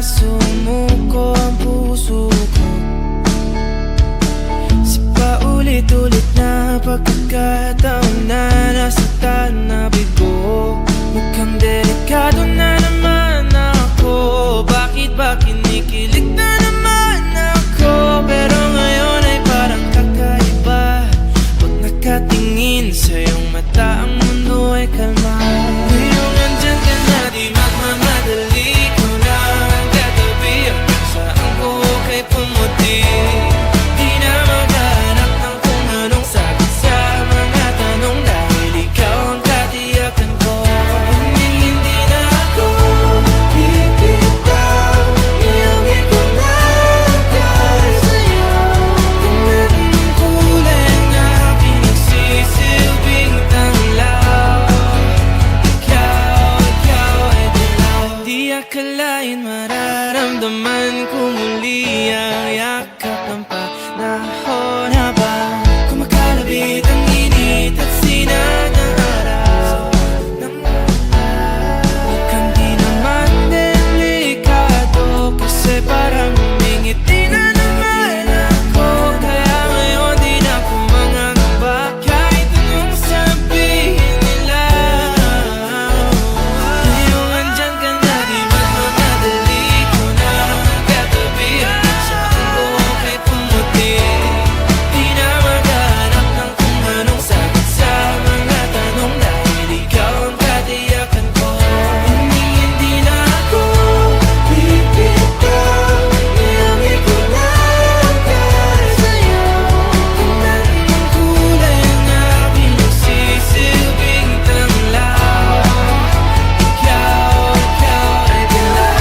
sumuko ang puso ko sa paulit-ulit na pagkakataon na nasaktan na bigo. Mukhang delikado na naman ako. Bakit ba kinikilig na naman ako? Pero ngayon ay parang kakaiba. Pag nakatingin sa iyong mata, ang mundo ay kalma. Ngayong nandyan ka na, di magmamadali. Ikaw na ang katabi, hanggang saan ko kay pumuti. Di na maghanap ng kung anong sagot sa mga tanong, dahil ikaw ang katiyakan ko. Hindi na ako bibitaw, iyong ikaw na dahil sa'yo. Tingnan ang kulay ng aking nagsisilbing tanglaw. Ikaw ay dilaw. Di akalain mararamdaman ko muli ang yakap ng panahon habang kumakalabit ang init at sinag ng araw. Mukhang di naman delikado, kasi parang humingiti na naman ako. Kaya ngayon di na ako mangangamba, kahit anong sabihin nila. Ngayong andyan ka na, di magmamadali. Ikaw na ang katabi, hanggang saan ko kay pumuti. Di na maghanap ng kung anong sagot sa mga tanong, dahil ikaw ang katiyakan ko. Hindi na ako bibitaw, iyong ikaw na dahil sa'yo. Tingnan ang kulay ng aking nagsisilbing tanglaw. Ikaw ay dilaw.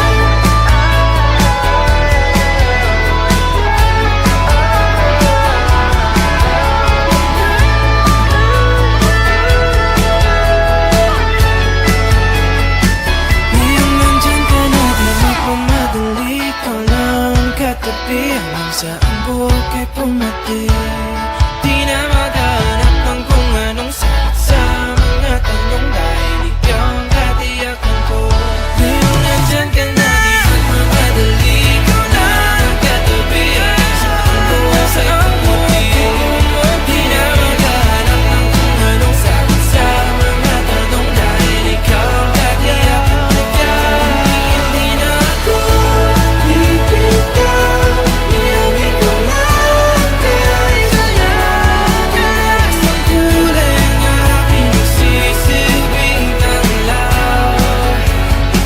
Ngayong nandyan ka na, di magmamadali. Ikaw lang ang katabi, hanggang saan buhok ay pumati. Di na maghanap ng kung anong sagot sa mga tanong, dahil ikaw ang katiyakan ko. Ngayong nandyan ka na, di magmamadali. Ikaw lang ang katabi, hanggang saan buhok ay pumati. Di na maghanap ng kung anong sagot sa mga tanong, dahil ikaw ang katiyakan ko. Hindi na ako bibitaw, iyong ikaw na dahil sa'yo. Taas ang kulay ng aking nagsisilbing tanglaw.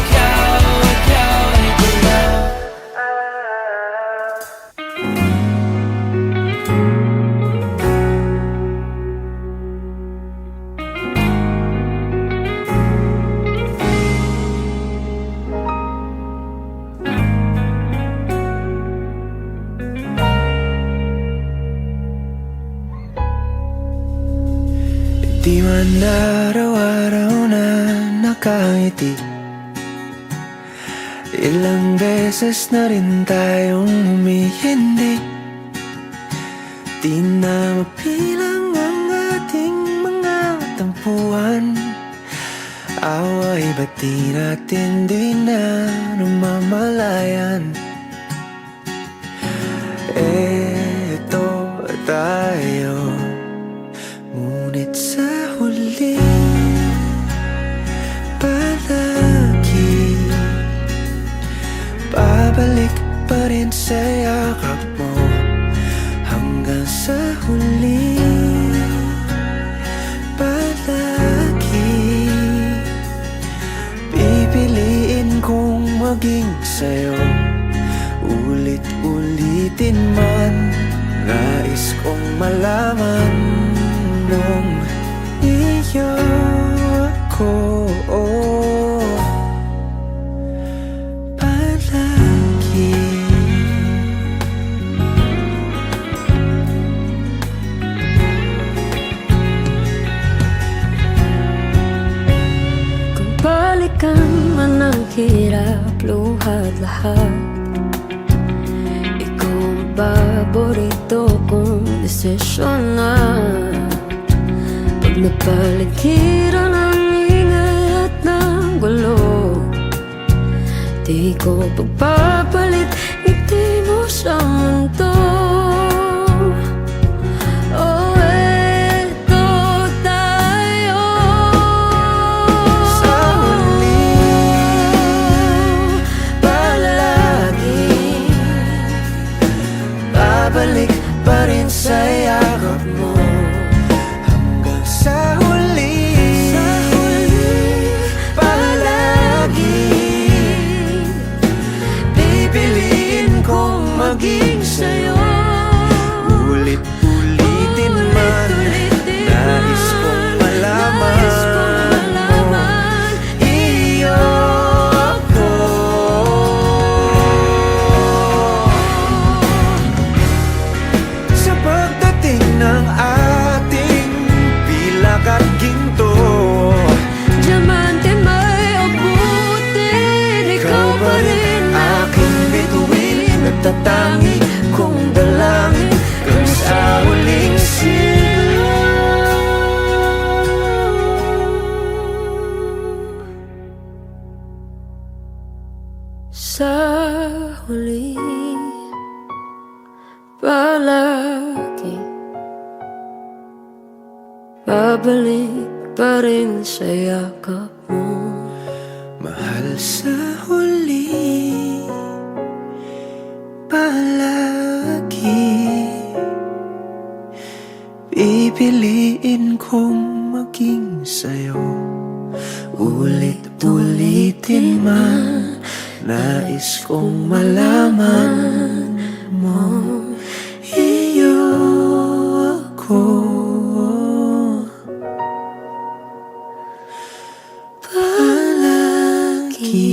Ikaw ay dilaw. Di man araw-araw na nakangiti, ilang beses na rin tayong humihindi. Di na mapilang ang ating mga tampuhan. Away ba't di natin di na namamalayan? Eto tayo, ngunit sa huli palagi babalik pa rin sa yakap mo. Hanggang sa huli palagi pipiliin kong maging sa'yo. Ulit-ulitin man, nais kong malaman mong iyo ako palagi. Kung balikan man ang hirap, luhat lahat, ikaw ang paborito kong desisyon na. Pag napaligiran ang ingay at ng gulo, di Di ko pagpapalit ngiti mo sa mundo. Oh, eto tayo Sa huli, palagi babalik pa rin sa yakap mo. hanggang sa huli, Palagi pipiliin kong maging sa'yo. ulit-ulitin man, nais kong malaman iyo ako. Sa pagdating ng ating pilak at ginto, Diamante may abutin, ikaw pa rin aking bituin, nagtatangi kong dalangin hanggang sa huling sa huli, palagi babalik pa rin sa yakap mo. mahal sa huli, palagi pipiliin kong maging sa'yo. Ulit-ulitin man, nais kong malaman mo iyo ako. Palagi